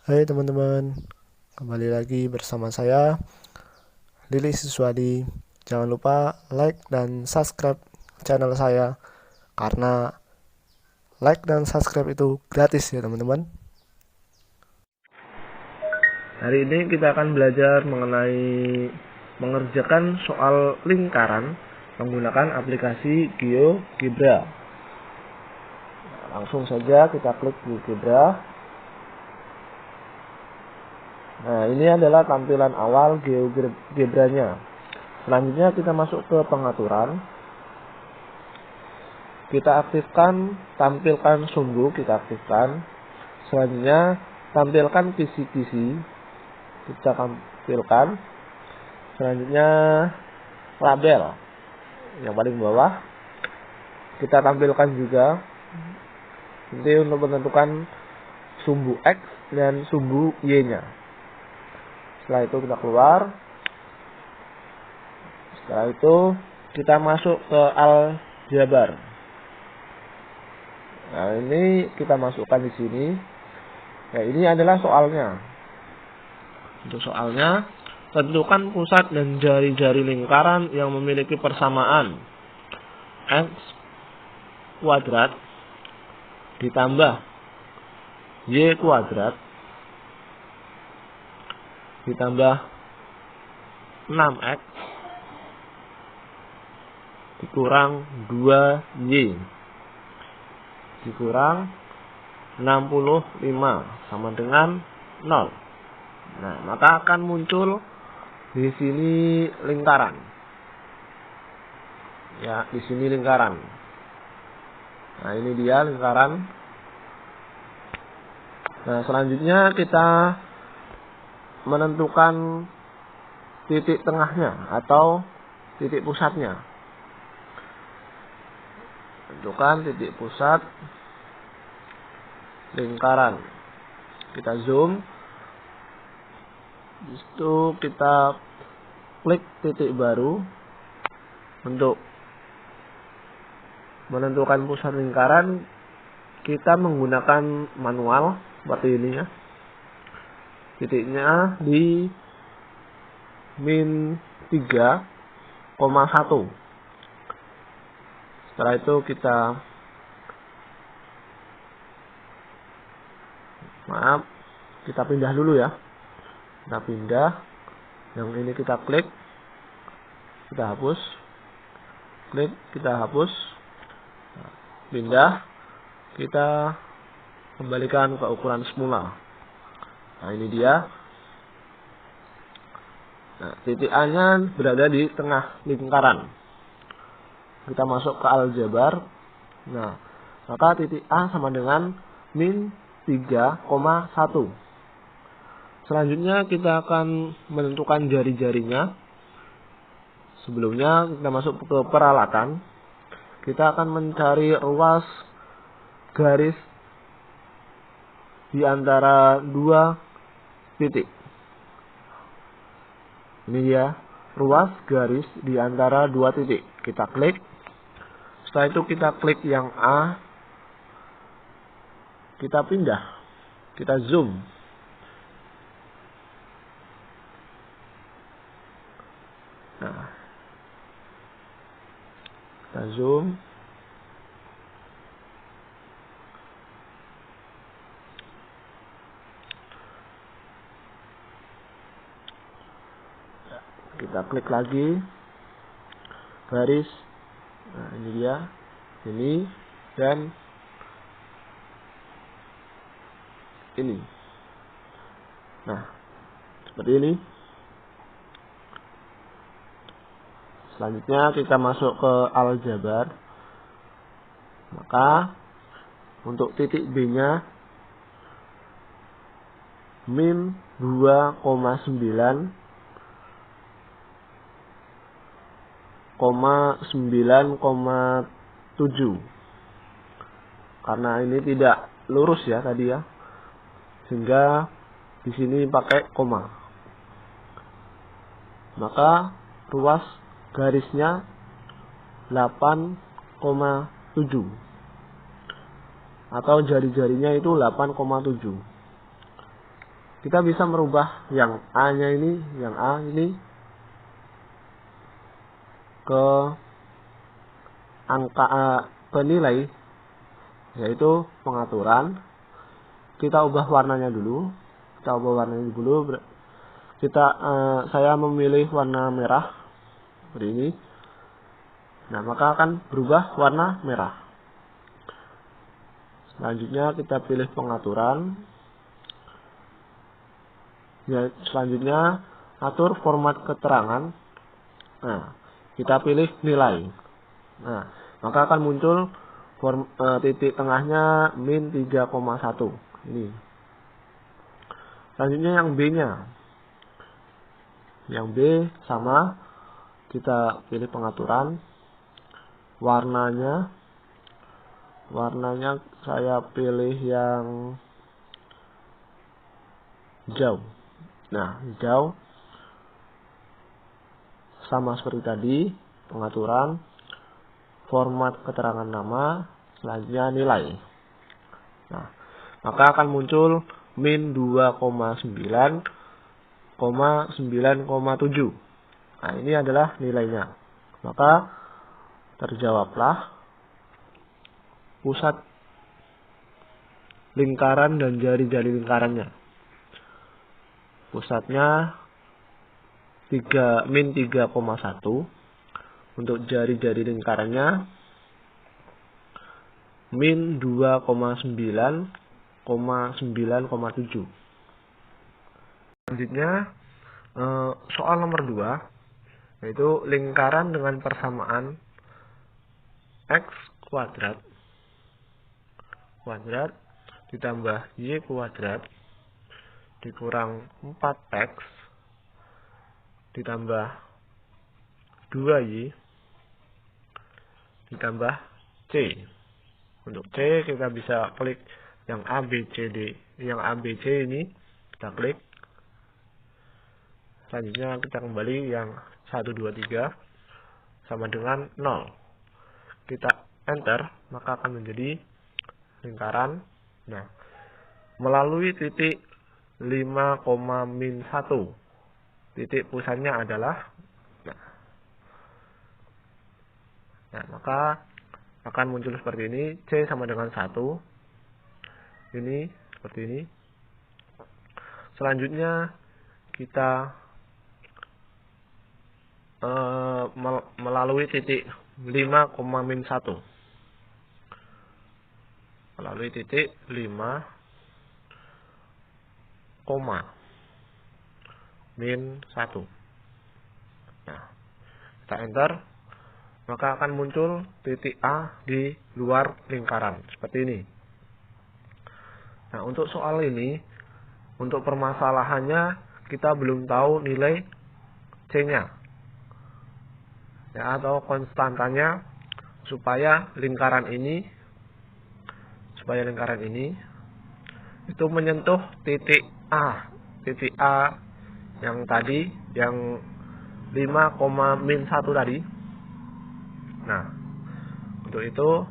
Hai teman-teman, kembali lagi bersama saya, Lili Siswadi. Jangan lupa like dan subscribe channel saya, karena like dan subscribe itu gratis ya teman-teman. Hari ini kita akan belajar mengenai mengerjakan soal lingkaran menggunakan aplikasi GeoGebra. Langsung saja kita klik GeoGebra. Nah, ini adalah tampilan awal GeoGebra-nya. Selanjutnya kita masuk ke pengaturan. Kita aktifkan tampilkan sumbu, kita aktifkan. Selanjutnya tampilkan kisi-kisi, kita tampilkan. Selanjutnya label yang paling bawah kita tampilkan juga. Nanti untuk menentukan sumbu X dan sumbu Y-nya. Setelah itu kita keluar. Setelah itu kita masuk ke aljabar. Nah, ini kita masukkan di sini. Nah, ini adalah soalnya. Untuk soalnya, tentukan pusat dan jari-jari lingkaran yang memiliki persamaan X kuadrat ditambah Y kuadrat ditambah 6X dikurang 2Y dikurang 65 sama dengan 0. Nah, maka akan muncul di sini lingkaran. Ya, di sini lingkaran. Nah, ini dia lingkaran. Nah, selanjutnya kita menentukan titik tengahnya atau titik pusatnya. Tentukan titik pusat lingkaran. Kita zoom. Di situ kita klik titik baru. Untuk menentukan pusat lingkaran, kita menggunakan manual seperti ini ya. Titiknya di min 3,1. Setelah itu kita pindah dulu ya. Kita pindah. Yang ini kita klik. Kita hapus. Klik, kita hapus. Pindah. Kita kembalikan ke ukuran semula. Nah, ini dia. Nah, titik A-nya berada di tengah lingkaran. Kita masuk ke aljabar. Nah, maka titik A sama dengan min 3,1. Selanjutnya kita akan menentukan jari-jarinya. Sebelumnya kita masuk ke peralatan. Kita akan mencari ruas garis di antara dua titik. Ini ya, ruas garis di antara dua titik. Kita klik. Setelah itu kita klik yang A. Kita pindah. Kita zoom. Nah, kita zoom. Kita klik lagi garis. Nah, ini dia. Ini dan ini. Nah, seperti ini. Selanjutnya kita masuk ke aljabar. Maka untuk titik B-nya min 2,9 9,7, karena ini tidak lurus ya tadi ya, sehingga di sini pakai koma. Maka ruas garisnya 8,7 atau jari-jarinya itu 8,7. kita bisa merubah yang A-nya ini, yang A ini ke angka ke nilai, yaitu pengaturan. Kita ubah warnanya dulu. Saya memilih warna merah seperti ini. Nah, maka akan berubah warna merah. Selanjutnya kita pilih pengaturan. Ya, selanjutnya atur format keterangan. Nah, kita pilih nilai. Nah, maka akan muncul titik tengahnya min 3,1. Ini. Selanjutnya yang B-nya. Yang B sama, kita pilih pengaturan. Warnanya saya pilih yang hijau. Nah, hijau sama seperti tadi, pengaturan, format keterangan nama, selanjutnya nilai. Nah, maka akan muncul min 2,9,9,7. Nah, ini adalah nilainya. Maka terjawablah pusat lingkaran dan jari-jari lingkarannya. Pusatnya min 3,1. Untuk jari-jari lingkarannya min 2,9,9,7. Selanjutnya soal nomor 2, yaitu lingkaran dengan persamaan x kuadrat ditambah y kuadrat dikurang 4x ditambah 2y ditambah c. Untuk c kita bisa klik yang ABCD, yang ABC ini kita klik. Selanjutnya kita kembali yang 1, 2, 3 sama dengan 0. Kita enter, maka akan menjadi lingkaran. Nah, melalui titik 5,-1, titik pusatnya adalah, nah, maka akan muncul seperti ini. C sama dengan 1. Ini seperti ini. Selanjutnya kita melalui titik 5,-1. Melalui titik 5,-1. Nah, kita enter, maka akan muncul titik A di luar lingkaran seperti ini. Nah, untuk soal ini, untuk permasalahannya kita belum tahu nilai C-nya, ya, atau konstantanya, supaya lingkaran ini itu menyentuh titik A yang tadi, yang 5,-1 tadi. Nah, untuk itu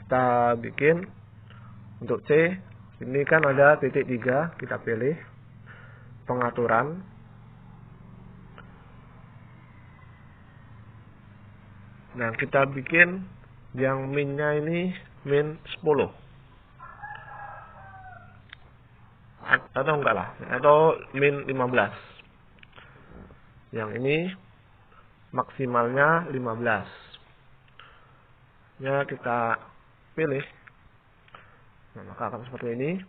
kita bikin untuk C ini kan ada titik 3, kita pilih pengaturan. Nah, kita bikin yang minnya ini min 10 atau enggak lah, atau min 15. Yang ini maksimalnya 15. Ya, kita pilih. Nah, maka akan seperti ini.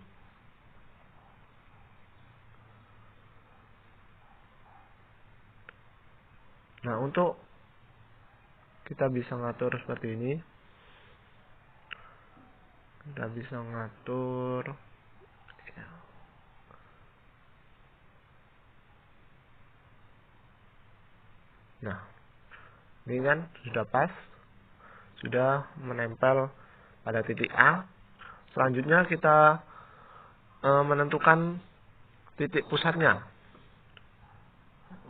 Nah, untuk kita bisa ngatur seperti ini. Kita bisa ngatur, ya. Nah, ini kan sudah pas, sudah menempel pada titik A. Selanjutnya kita menentukan titik pusatnya.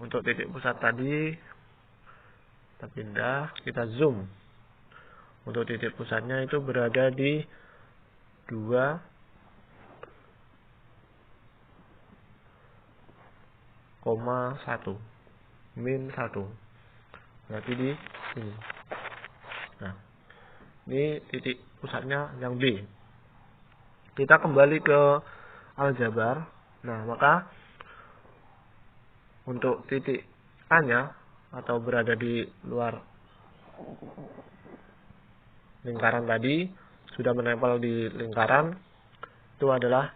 Untuk titik pusat tadi kita pindah, kita zoom. Untuk titik pusatnya itu berada di 2, min 1. Berarti di sini. Nah, ini titik pusatnya yang B. Kita kembali ke aljabar. Nah, maka untuk titik A-nya atau berada di luar lingkaran tadi, sudah menempel di lingkaran, itu adalah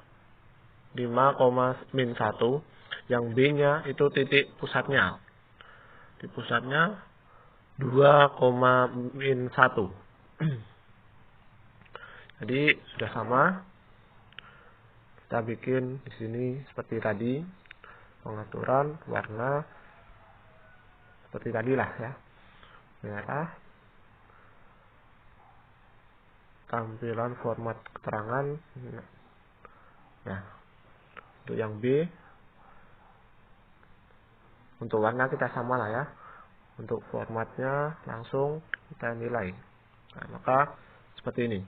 5, min 1. Yang B-nya itu titik pusatnya. Di pusatnya 2, min 1. Jadi sudah sama. Kita bikin di sini seperti tadi, pengaturan warna seperti tadi lah ya, merah. Tampilan format keterangan. Nah, untuk yang B, untuk warna kita sama lah ya. Untuk formatnya langsung kita nilai. Nah, maka seperti ini.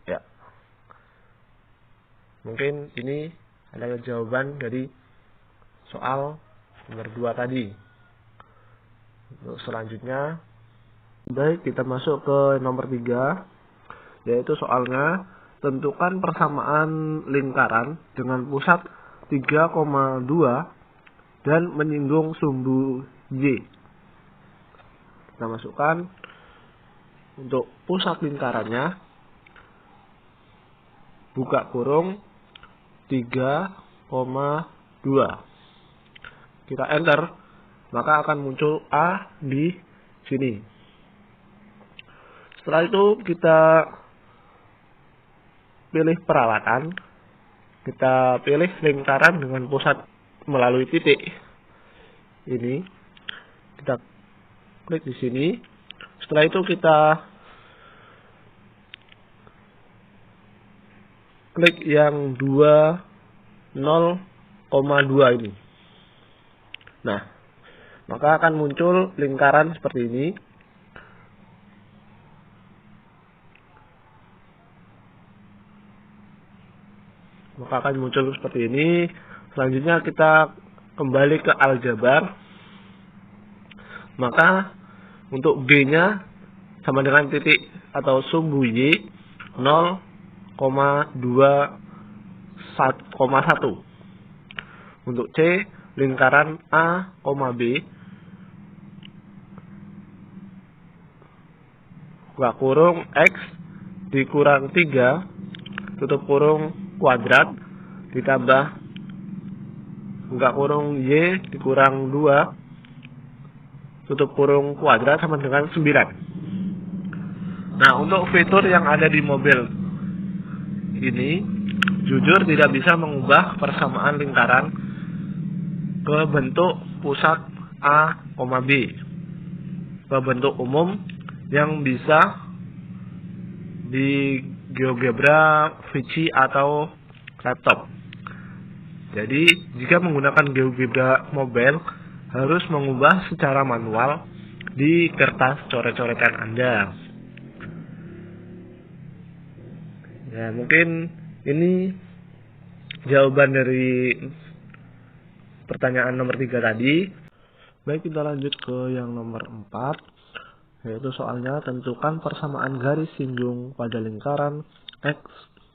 Ya, mungkin ini adalah jawaban dari soal nomor 2 tadi. Untuk selanjutnya, baik, kita masuk ke nomor 3, yaitu soalnya tentukan persamaan lingkaran dengan pusat 3,2 dan menyinggung sumbu Y. Kita masukkan untuk pusat lingkarannya, buka kurung 3,2. Kita enter, maka akan muncul A di sini. Setelah itu kita pilih perawatan. Kita pilih lingkaran dengan pusat melalui titik ini. Kita klik di sini. Setelah itu kita klik yang 0,2 ini. Nah, maka akan muncul lingkaran seperti ini. Maka akan muncul seperti ini. Selanjutnya kita kembali ke aljabar. Maka untuk B-nya sama dengan titik atau sumbu Y 0,21,1. Untuk C, lingkaran A, B, buka kurung X dikurang 3, tutup kurung kuadrat, ditambah buka kurung Y dikurang 2, tutup kurung kuadrat sama dengan 9. Nah, untuk fitur yang ada di mobil ini, jujur tidak bisa mengubah persamaan lingkaran ke bentuk pusat A, B, ke bentuk umum yang bisa di GeoGebra, Vici, atau laptop. Jadi, jika menggunakan GeoGebra mobile, harus mengubah secara manual di kertas coret-coretan Anda. Ya, mungkin ini jawaban dari pertanyaan nomor 3 tadi. Baik, kita lanjut ke yang nomor 4, yaitu soalnya tentukan persamaan garis singgung pada lingkaran X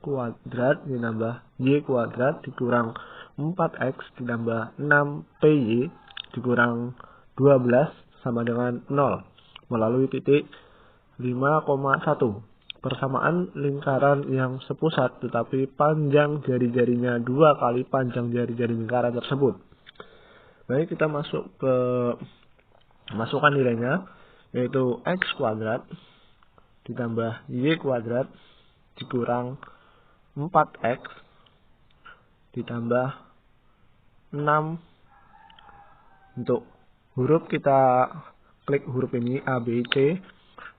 kuadrat ditambah Y kuadrat dikurang 4X ditambah 6PY dikurang 12 sama dengan 0 melalui titik 5,1. Persamaan lingkaran yang sepusat tetapi panjang jari-jarinya 2 kali panjang jari-jari lingkaran tersebut. Baik, kita masukkan nilainya, yaitu X kuadrat ditambah Y kuadrat dikurang 4X ditambah 6. Untuk huruf kita klik huruf ini A, B, C,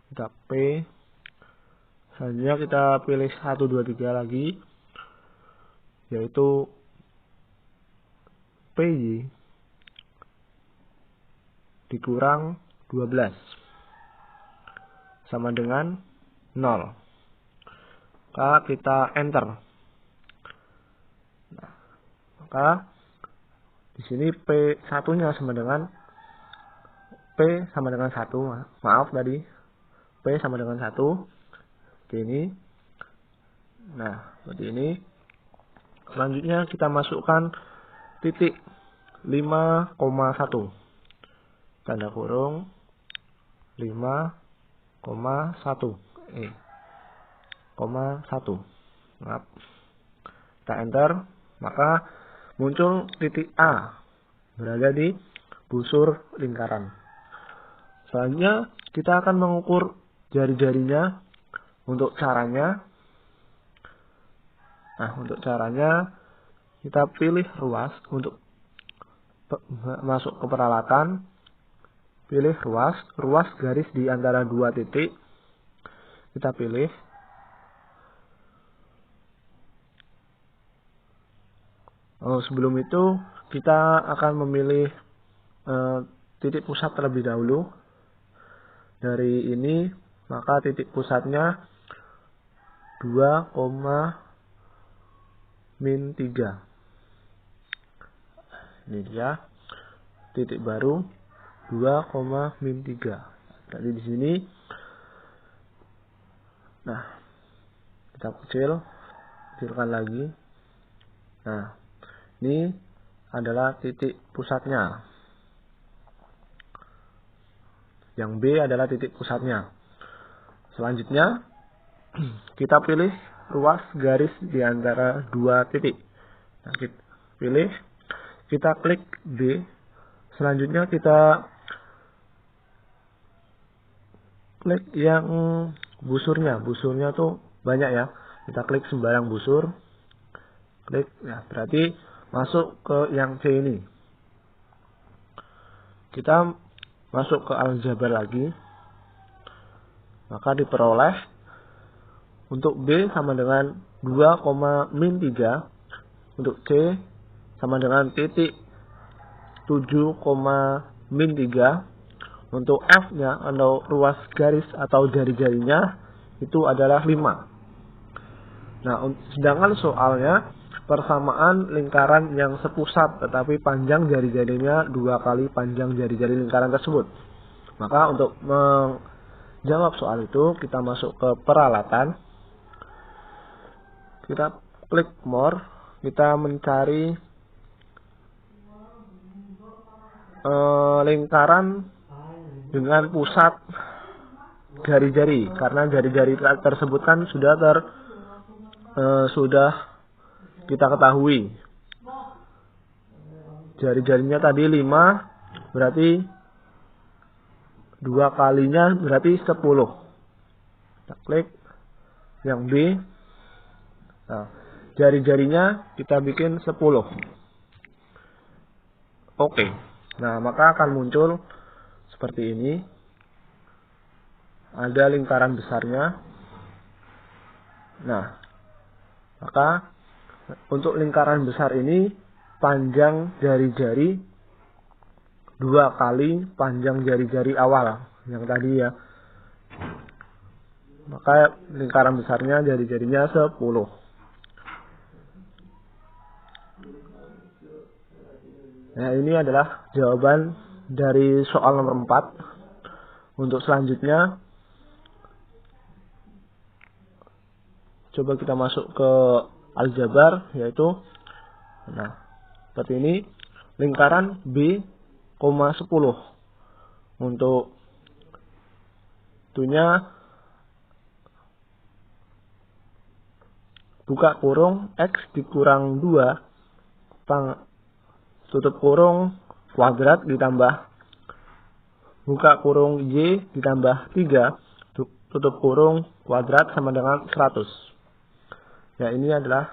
kita P. Selanjutnya kita pilih 1, 2, 3 lagi, yaitu PY dikurang 12 sama dengan 0. Maka kita enter. Nah, Maka di sini P1-nya sama dengan P sama dengan 1. Maaf tadi. P sama dengan 1. Seperti ini. Nah, seperti ini. Selanjutnya kita masukkan titik 5,1. Tanda kurung 5,1. 1. Maaf. Kita enter, maka muncul titik A berada di busur lingkaran. Selanjutnya kita akan mengukur jari-jarinya. Untuk caranya, kita pilih ruas untuk masuk ke peralatan. Pilih ruas garis di antara dua titik. Kita pilih. Sebelum itu kita akan memilih titik pusat terlebih dahulu. Dari ini, maka titik pusatnya 2,-3. Ini dia titik baru 2,-3. Jadi di sini, nah, kita kecilkan lagi. Nah, ini adalah titik pusatnya. Yang B adalah titik pusatnya. Selanjutnya, kita pilih ruas garis di antara dua titik. Nah, kita pilih, kita klik B. Selanjutnya kita klik yang busurnya. Busurnya tuh banyak ya. Kita klik sembarang busur. Klik, ya berarti masuk ke yang C ini. Kita masuk ke aljabar lagi. Maka diperoleh untuk B sama dengan 2,-3. Untuk C sama dengan titik 7,-3. Untuk F-nya atau ruas garis atau jari-jarinya itu adalah 5. Nah, sedangkan soalnya persamaan lingkaran yang sepusat tetapi panjang jari-jarinya 2 kali panjang jari-jari lingkaran tersebut. Maka untuk menjawab soal itu kita masuk ke peralatan. Kita klik more. Kita mencari lingkaran dengan pusat jari-jari. Karena jari-jari tersebut kan sudah kita ketahui. Jari-jarinya tadi 5, berarti 2 kalinya berarti 10. Kita klik yang B. Nah, jari-jarinya kita bikin 10. Oke. Nah, maka akan muncul seperti ini. Ada lingkaran besarnya. Nah, maka untuk lingkaran besar ini panjang jari-jari 2 kali panjang jari-jari awal yang tadi ya. Maka lingkaran besarnya jari-jarinya 10. Nah, ini adalah jawaban dari soal nomor 4. Untuk selanjutnya, coba kita masuk ke aljabar, yaitu, nah, seperti ini, lingkaran B, 10. Untuk itunya, buka kurung, X dikurang 2, tutup kurung, kuadrat ditambah, buka kurung Y ditambah 3, tutup kurung, kuadrat sama dengan 100. Ya, ini adalah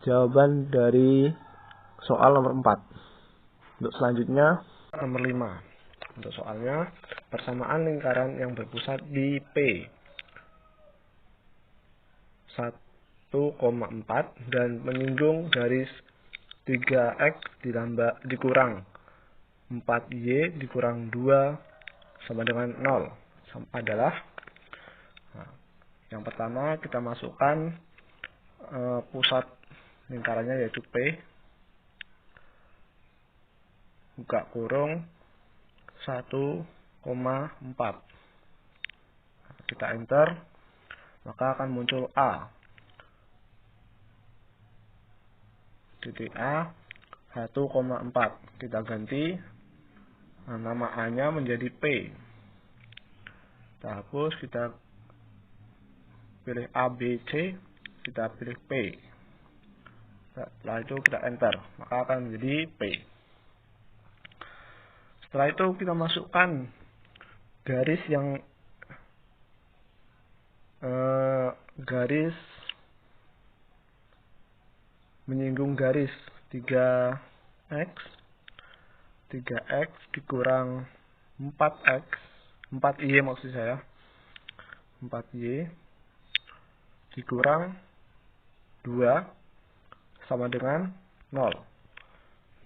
jawaban dari soal nomor 4. Untuk selanjutnya, nomor 5. Untuk soalnya, persamaan lingkaran yang berpusat di P 1,4 dan menyinggung garis 3X dikurang 4Y dikurang 2 sama dengan 0 adalah, nah, yang pertama kita masukkan pusat lingkarannya yaitu P. buka kurung 1,4. Kita enter, maka akan muncul A. Titik A 1,4. Kita ganti nama A-nya menjadi P. Kita hapus, kita pilih A, B, C, kita pilih P. Setelah itu kita enter, maka akan menjadi P. Setelah itu kita masukkan garis yang garis menyinggung garis 3x dikurang 4x 4y maksud saya, 4y dikurang 2 sama dengan 0.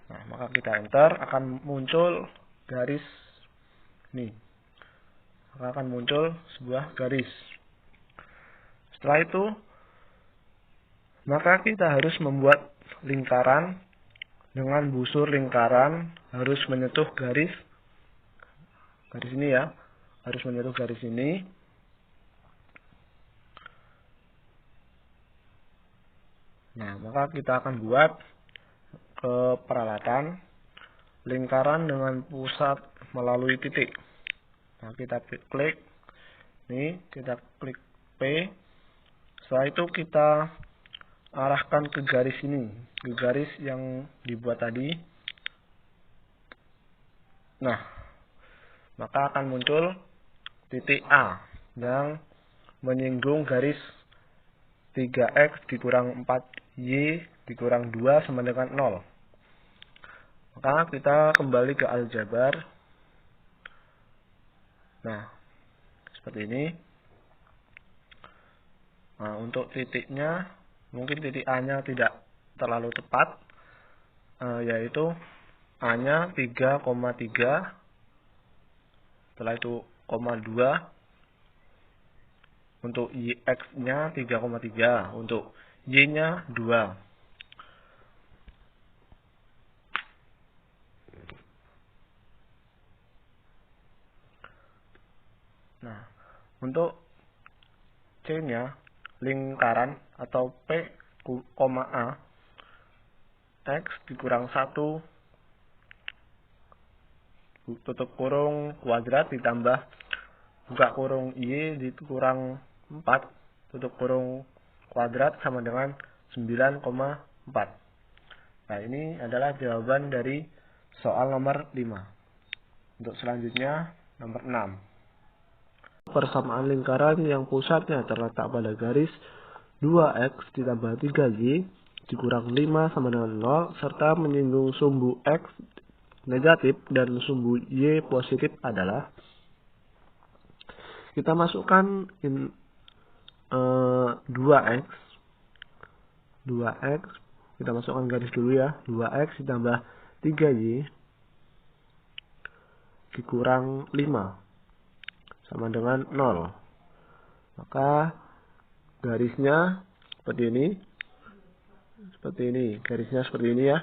Nah, maka kita enter, akan muncul garis ini. Maka akan muncul sebuah garis. Setelah itu, maka kita harus membuat lingkaran dengan busur lingkaran harus menyentuh garis ini ya, harus menyentuh garis ini. Nah, maka kita akan buat ke peralatan lingkaran dengan pusat melalui titik. Nah, kita klik ini, kita klik P. Setelah itu kita arahkan ke garis ini, ke garis yang dibuat tadi. Nah, maka akan muncul titik A yang menyinggung garis 3x dikurang 4y dikurang 2 sama dengan 0. Maka kita kembali ke aljabar. Nah, seperti ini. Nah, untuk titiknya, mungkin titik A-nya tidak terlalu tepat, yaitu A-nya 3,3, setelah itu 2, untuk X-nya 3,3, untuk Y-nya 2. Nah, untuk C-nya lingkaran atau P, A, X dikurang 1 tutup kurung kuadrat ditambah buka kurung Y dikurang 4 tutup kurung kuadrat sama dengan 9,4. Nah, ini adalah jawaban dari soal nomor 5. Untuk selanjutnya nomor 6. Persamaan lingkaran yang pusatnya terletak pada garis 2x ditambah 3y dikurang 5 sama dengan 0 serta menyinggung sumbu x negatif dan sumbu y positif adalah. Kita masukkan 2x, kita masukkan garis dulu ya, 2x ditambah 3y dikurang 5 sama dengan 0. Maka garisnya seperti ini, garisnya seperti ini ya.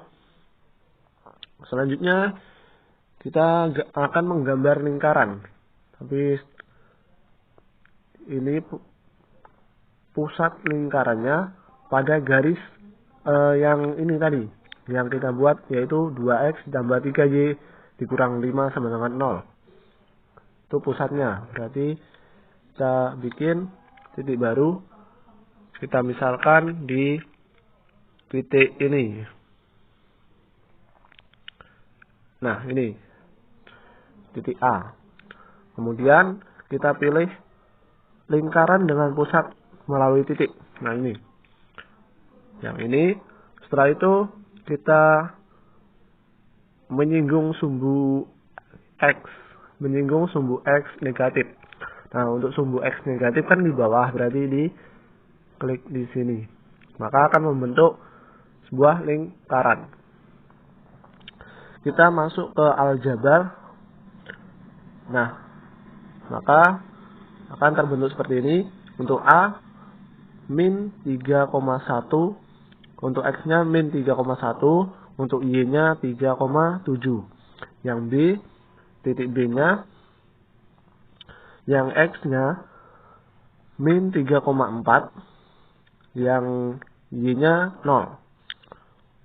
Selanjutnya kita akan menggambar lingkaran, tapi ini pusat lingkarannya pada garis yang ini tadi, yang kita buat, yaitu 2x ditambah 3y dikurang 5 sama dengan 0. Itu pusatnya, berarti kita bikin titik baru, kita misalkan di titik ini. Nah, ini titik A. Kemudian kita pilih lingkaran dengan pusat melalui titik. Nah, ini yang ini. Setelah itu kita menyinggung sumbu X, negatif. Nah, untuk sumbu X negatif kan di bawah, berarti di klik di sini. Maka akan membentuk sebuah lingkaran. Kita masuk ke aljabar. Nah, maka akan terbentuk seperti ini. Untuk A min 3,1, untuk X-nya min 3,1, untuk Y-nya 3,7. Yang B, titik B-nya, yang X-nya min 3,4, yang Y-nya 0.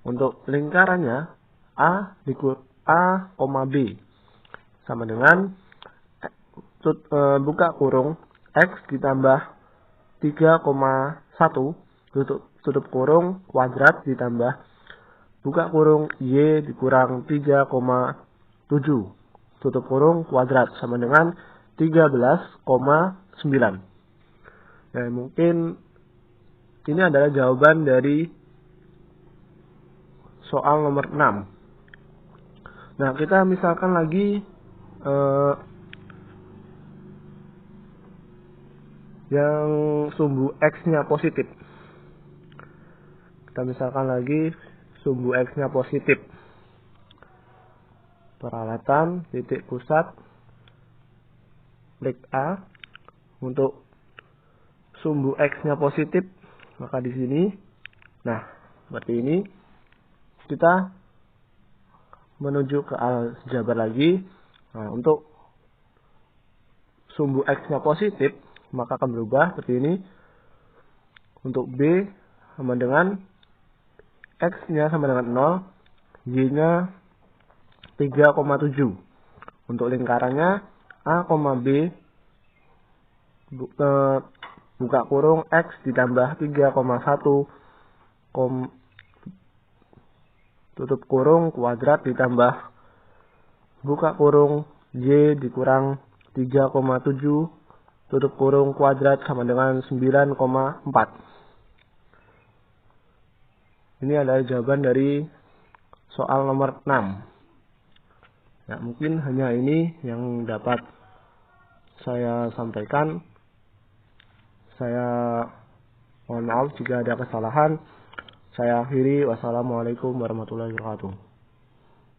Untuk lingkarannya A, B sama dengan buka kurung X ditambah 3,1 tutup kurung kuadrat ditambah buka kurung Y dikurang 3,7 tutup kurung kuadrat sama dengan 13,9. Nah, mungkin ini adalah jawaban dari soal nomor 6. Nah, kita misalkan lagi yang sumbu X-nya positif. Kita misalkan lagi sumbu X-nya positif. Peralatan titik pusat klik A. Untuk sumbu X-nya positif, maka di sini, nah, seperti ini. Kita menuju ke aljabar lagi. Nah, untuk sumbu X-nya positif, maka akan berubah seperti ini. Untuk B sama dengan X-nya sama dengan 0, Y-nya 3,7. Untuk lingkarannya A, B buka kurung X ditambah 3,1 tutup kurung kuadrat ditambah buka kurung Y dikurang 3,7 tutup kurung kuadrat sama dengan 9,4. Ini adalah jawaban dari soal nomor 6. Ya, mungkin hanya ini yang dapat saya sampaikan. Saya mohon maaf jika ada kesalahan. Saya akhiri. Wassalamualaikum warahmatullahi wabarakatuh.